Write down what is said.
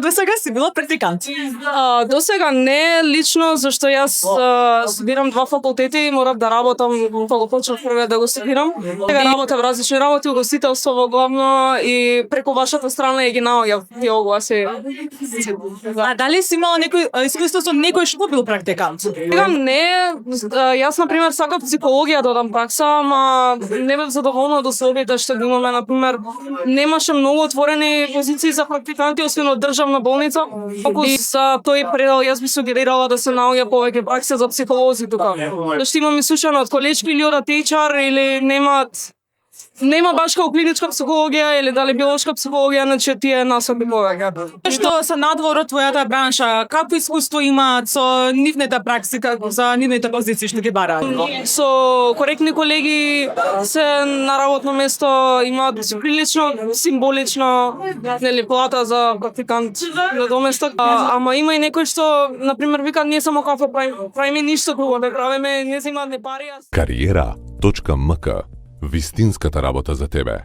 досега си била практикант? Досега не лично, зашто јас студирам два факултети и морав да работам кога почнав првиот да го студирам. Сега работам различни работи, угостителство во главно и преку вашата страна ја ги наоѓав и огласи. А дали си имала некој искуство со некој што бил практикант? Сега не, јас на пример сакав психологија да одам пракса, ама не бев задоволна од условите што ги имаме, на пример немаше многу отворени позиции за практиканти освен од државна болница. И за тој предел јас би сугерирала да се наоѓа повеќе пракса за психолози тука. Зашто имам слушано од колечки или од HR или нема баш како клиничка психологија или дали биолошка психологија, значи тие насоки повеќе. Што се надвор од твојата бранша, какво искуство имаат со нивната пракси, како за нивните позиции што ги бараат? Со коректни колеги се на работно место имаат прилично символично нели плата за практикант на доместок, ама има и некои што на пример викаат ние само кафе правиме ништо друго не правиме, не земаат не пари. Кариера.мк. Вистинската работа за тебе.